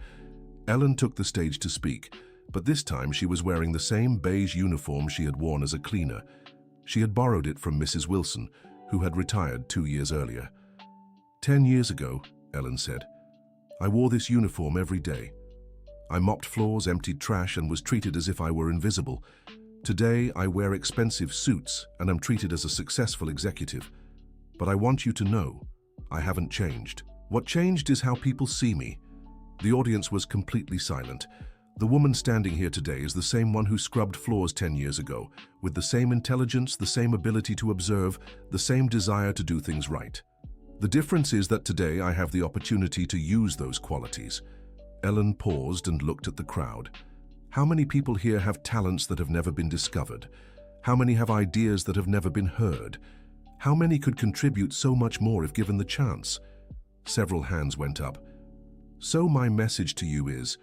Ellen took the stage to speak, but this time she was wearing the same beige uniform she had worn as a cleaner. She had borrowed it from Mrs. Wilson, who had retired 2 years earlier. "10 years ago," Ellen said, "I wore this uniform every day. I mopped floors, emptied trash, and was treated as if I were invisible. Today, I wear expensive suits and am treated as a successful executive. But I want you to know, I haven't changed. What changed is how people see me." The audience was completely silent. The woman standing here today is the same one who scrubbed floors 10 years ago, with the same intelligence, the same ability to observe, the same desire to do things right. The difference is that today I have the opportunity to use those qualities. Ellen paused and looked at the crowd. How many people here have talents that have never been discovered? How many have ideas that have never been heard? How many could contribute so much more if given the chance? Several hands went up. So my message to you is,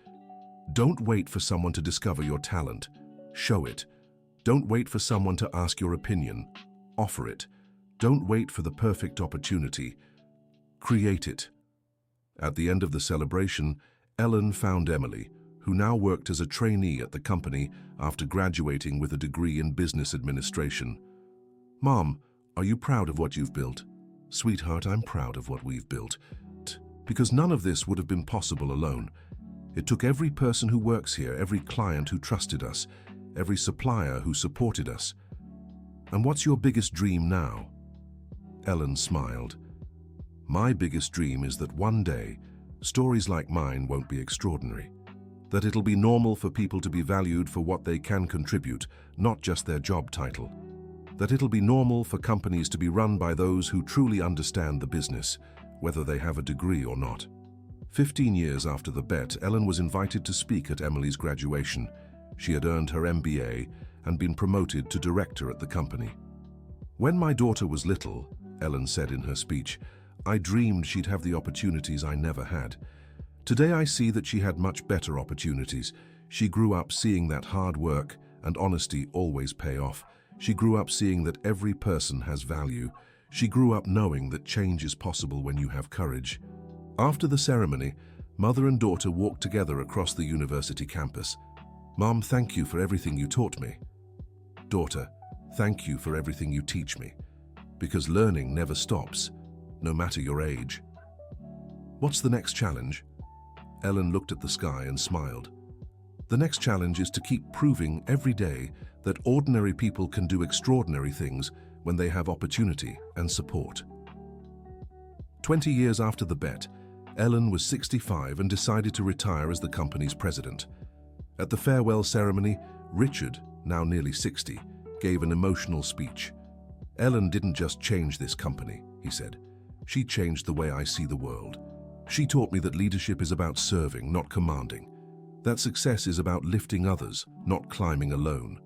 don't wait for someone to discover your talent. Show it. Don't wait for someone to ask your opinion. Offer it. Don't wait for the perfect opportunity. Create it. At the end of the celebration, Ellen found Emily, who now worked as a trainee at the company after graduating with a degree in business administration. "Mom, are you proud of what you've built?" "Sweetheart, I'm proud of what we've built. Because none of this would have been possible alone. It took every person who works here, every client who trusted us, every supplier who supported us. And what's your biggest dream now?" Ellen smiled. "My biggest dream is that one day, stories like mine won't be extraordinary. That it'll be normal for people to be valued for what they can contribute, not just their job title. That it'll be normal for companies to be run by those who truly understand the business, whether they have a degree or not." 15 years after the bet, Ellen was invited to speak at Emily's graduation. She had earned her MBA and been promoted to director at the company. "When my daughter was little," Ellen said in her speech, "I dreamed she'd have the opportunities I never had. Today I see that she had much better opportunities. She grew up seeing that hard work and honesty always pay off. She grew up seeing that every person has value. She grew up knowing that change is possible when you have courage." After the ceremony, mother and daughter walked together across the university campus. "Mom, thank you for everything you taught me." "Daughter, thank you for everything you teach me. Because learning never stops, no matter your age." "What's the next challenge?" Ellen looked at the sky and smiled. "The next challenge is to keep proving every day that ordinary people can do extraordinary things when they have opportunity and support." 20 years after the bet, Ellen was 65 and decided to retire as the company's president. At the farewell ceremony, Richard, now nearly 60, gave an emotional speech. "Ellen didn't just change this company," he said. "She changed the way I see the world. She taught me that leadership is about serving, not commanding. That success is about lifting others, not climbing alone."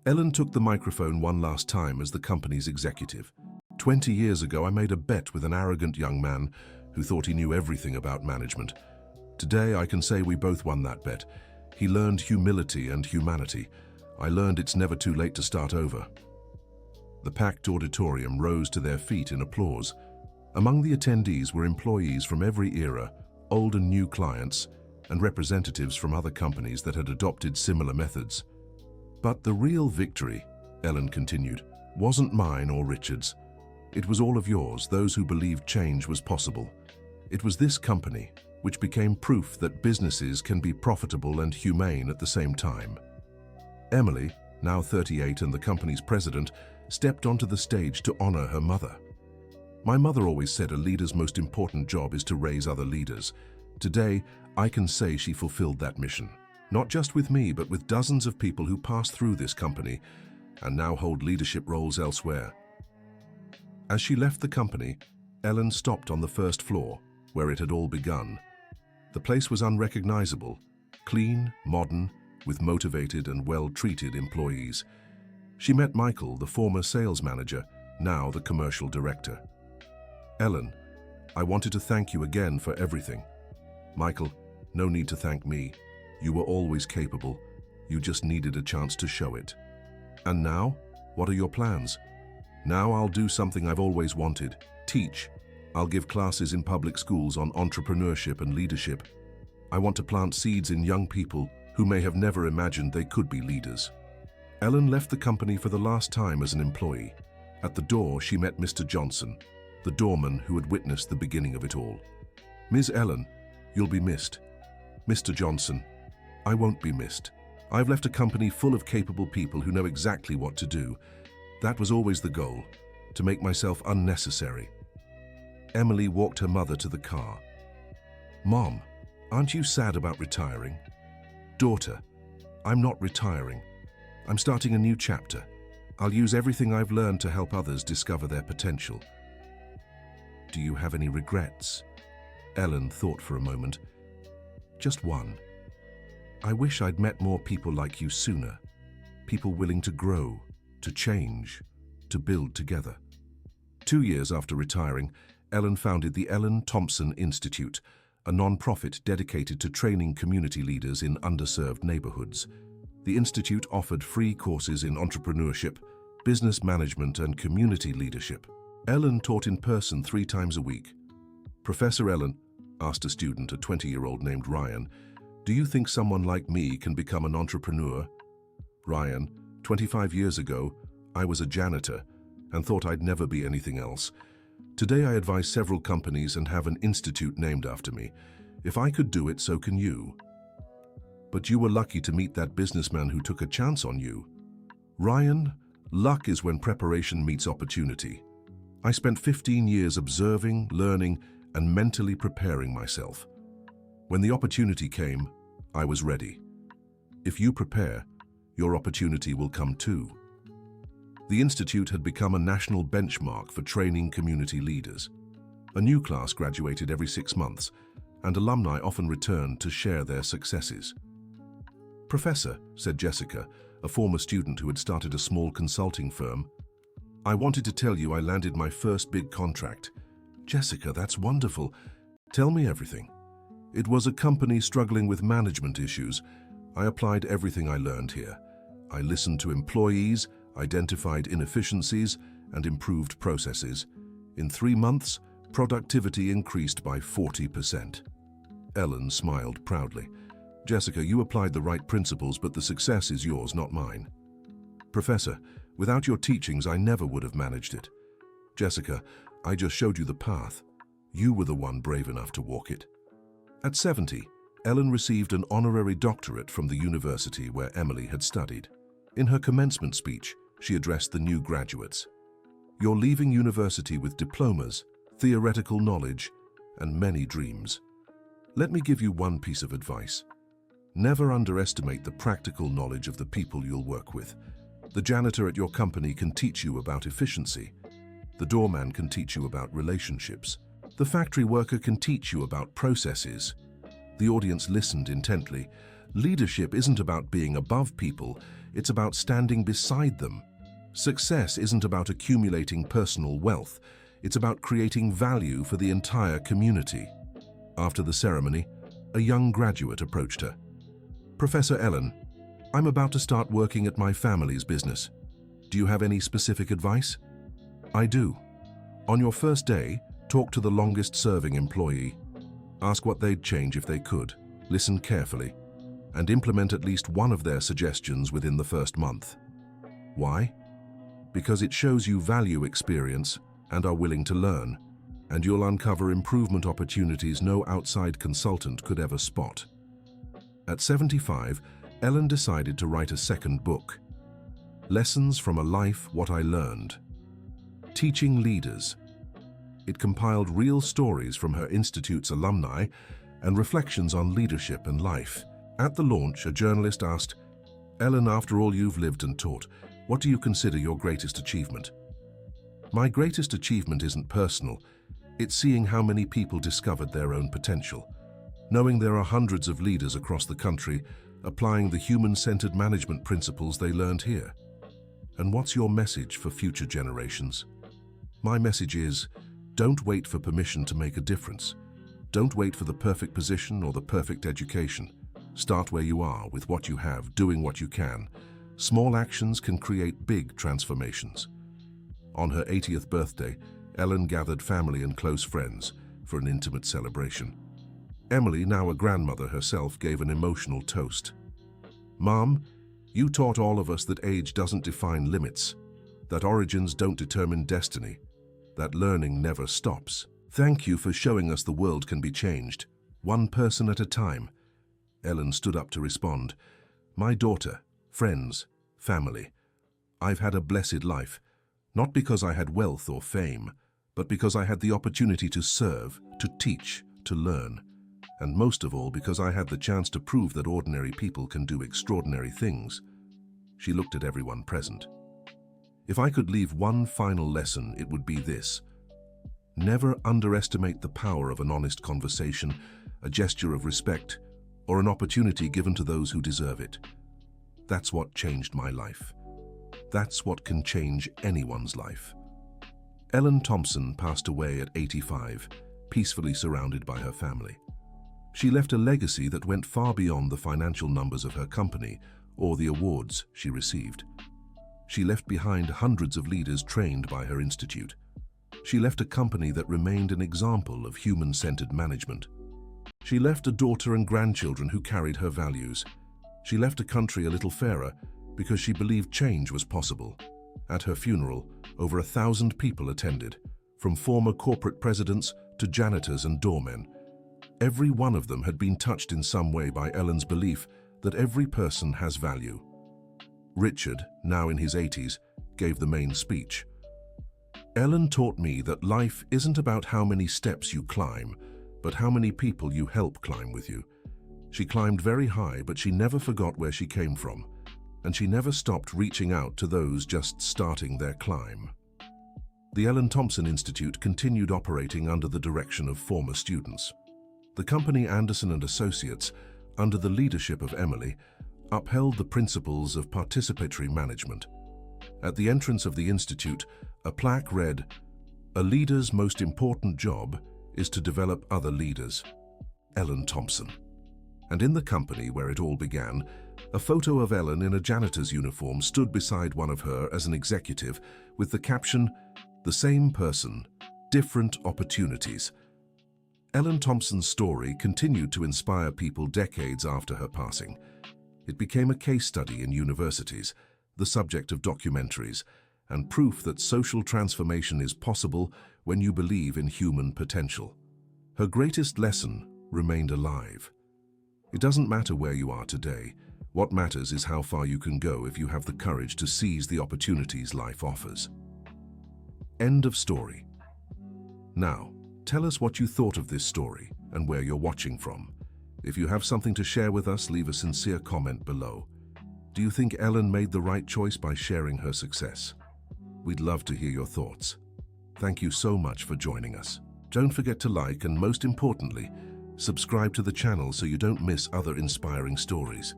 Ellen took the microphone one last time as the company's executive. 20 years ago, I made a bet with an arrogant young man who thought he knew everything about management. Today, I can say we both won that bet. He learned humility and humanity. I learned it's never too late to start over." The packed auditorium rose to their feet in applause. Among the attendees were employees from every era, old and new clients, and representatives from other companies that had adopted similar methods. "But the real victory," Ellen continued, "wasn't mine or Richard's. It was all of yours, those who believed change was possible. It was this company, which became proof that businesses can be profitable and humane at the same time." Emily, now 38 and the company's president, stepped onto the stage to honor her mother. "My mother always said a leader's most important job is to raise other leaders. Today, I can say she fulfilled that mission. Not just with me, but with dozens of people who passed through this company and now hold leadership roles elsewhere." As she left the company, Ellen stopped on the first floor, where it had all begun. The place was unrecognizable, clean, modern, with motivated and well-treated employees. She met Michael, the former sales manager, now the commercial director. "Ellen, I wanted to thank you again for everything." "Michael, no need to thank me. You were always capable. You just needed a chance to show it." "And now, what are your plans?" "Now I'll do something I've always wanted. Teach. I'll give classes in public schools on entrepreneurship and leadership. I want to plant seeds in young people who may have never imagined they could be leaders." Ellen left the company for the last time as an employee. At the door, she met Mr. Johnson, the doorman who had witnessed the beginning of it all. "Ms. Ellen, you'll be missed." "Mr. Johnson, I won't be missed. I've left a company full of capable people who know exactly what to do. That was always the goal, to make myself unnecessary." Emily walked her mother to the car. "Mom, aren't you sad about retiring?" "Daughter, I'm not retiring. I'm starting a new chapter. I'll use everything I've learned to help others discover their potential." do you have any regrets? Ellen thought for a moment. Just one. I wish I'd met more people like you sooner. People willing to grow, to change, to build together. 2 years after retiring, Ellen founded the Ellen Thompson Institute, a non-profit dedicated to training community leaders in underserved neighborhoods. The institute offered free courses in entrepreneurship, business management, and community leadership. Ellen taught in person 3 times a week. Professor Ellen asked a student, a 20-year-old named Ryan, "Do you think someone like me can become an entrepreneur?" Ryan, 25 years ago, I was a janitor and thought I'd never be anything else. Today I advise several companies and have an institute named after me. If I could do it, so can you. But you were lucky to meet that businessman who took a chance on you. Ryan, luck is when preparation meets opportunity. I spent 15 years observing, learning, and mentally preparing myself. When the opportunity came, I was ready. If you prepare, your opportunity will come too. The Institute had become a national benchmark for training community leaders. A new class graduated every 6 months, and alumni often returned to share their successes. "Professor," said Jessica, a former student who had started a small consulting firm, "I wanted to tell you I landed my first big contract." "Jessica, that's wonderful. Tell me everything." "It was a company struggling with management issues. I applied everything I learned here. I listened to employees, identified inefficiencies, and improved processes. In 3 months, productivity increased by 40%. Ellen smiled proudly. "Jessica, you applied the right principles, but the success is yours, not mine." "Professor, without your teachings, I never would have managed it." "Jessica, I just showed you the path. You were the one brave enough to walk it." At 70, Ellen received an honorary doctorate from the university where Emily had studied. In her commencement speech, she addressed the new graduates. "You're leaving university with diplomas, theoretical knowledge, and many dreams. Let me give you one piece of advice. Never underestimate the practical knowledge of the people you'll work with. The janitor at your company can teach you about efficiency. The doorman can teach you about relationships. The factory worker can teach you about processes." The audience listened intently. Leadership isn't about being above people, it's about standing beside them. Success isn't about accumulating personal wealth, it's about creating value for the entire community. After the ceremony, a young graduate approached her. "Professor Ellen, I'm about to start working at my family's business. Do you have any specific advice?" "I do. On your first day, talk to the longest-serving employee. Ask what they'd change if they could. Listen carefully, and implement at least one of their suggestions within the first month. Why? Because it shows you value experience and are willing to learn, and you'll uncover improvement opportunities no outside consultant could ever spot." At 75, Ellen decided to write a second book, Lessons from a Life, What I Learned. Teaching Leaders. It compiled real stories from her institute's alumni and reflections on leadership and life. At the launch, a journalist asked, "Ellen, after all you've lived and taught, what do you consider your greatest achievement?" "My greatest achievement isn't personal. It's seeing how many people discovered their own potential. Knowing there are hundreds of leaders across the country applying the human-centered management principles they learned here." "And what's your message for future generations?" "My message is, don't wait for permission to make a difference. Don't wait for the perfect position or the perfect education. Start where you are, with what you have, doing what you can. Small actions can create big transformations." On her 80th birthday, Ellen gathered family and close friends for an intimate celebration. Emily, now a grandmother herself, gave an emotional toast. "Mom, you taught all of us that age doesn't define limits, that origins don't determine destiny, that learning never stops. Thank you for showing us the world can be changed, one person at a time." Ellen stood up to respond. "My daughter, friends, family, I've had a blessed life, not because I had wealth or fame, but because I had the opportunity to serve, to teach, to learn, and most of all because I had the chance to prove that ordinary people can do extraordinary things." She looked at everyone present. "If I could leave one final lesson, it would be this. Never underestimate the power of an honest conversation, a gesture of respect, or an opportunity given to those who deserve it. That's what changed my life. That's what can change anyone's life. Ellen Thompson passed away at 85, peacefully surrounded by her family. She left a legacy that went far beyond the financial numbers of her company or the awards she received. She left behind hundreds of leaders trained by her institute. She left a company that remained an example of human-centered management. She left a daughter and grandchildren who carried her values. She left a country a little fairer because she believed change was possible. At her funeral, over 1,000 people attended, from former corporate presidents to janitors and doormen. Every one of them had been touched in some way by Ellen's belief that every person has value. Richard, now in his 80s, gave the main speech. Ellen taught me that life isn't about how many steps you climb, but how many people you help climb with you. She climbed very high, but she never forgot where she came from, and she never stopped reaching out to those just starting their climb. The Ellen Thompson Institute continued operating under the direction of former students. The company Anderson & Associates, under the leadership of Emily, upheld the principles of participatory management. At the entrance of the institute, a plaque read, "A leader's most important job is to develop other leaders. Ellen Thompson." And in the company where it all began, a photo of Ellen in a janitor's uniform stood beside one of her as an executive with the caption, "The same person, different opportunities." Ellen Thompson's story continued to inspire people decades after her passing. It became a case study in universities, the subject of documentaries, and proof that social transformation is possible when you believe in human potential. Her greatest lesson remained alive. It doesn't matter where you are today. What matters is how far you can go if you have the courage to seize the opportunities life offers. End of story. Now, tell us what you thought of this story and where you're watching from. If you have something to share with us, leave a sincere comment below. Do you think Ellen made the right choice by sharing her success? We'd love to hear your thoughts. Thank you so much for joining us. Don't forget to like and, most importantly, subscribe to the channel so you don't miss other inspiring stories.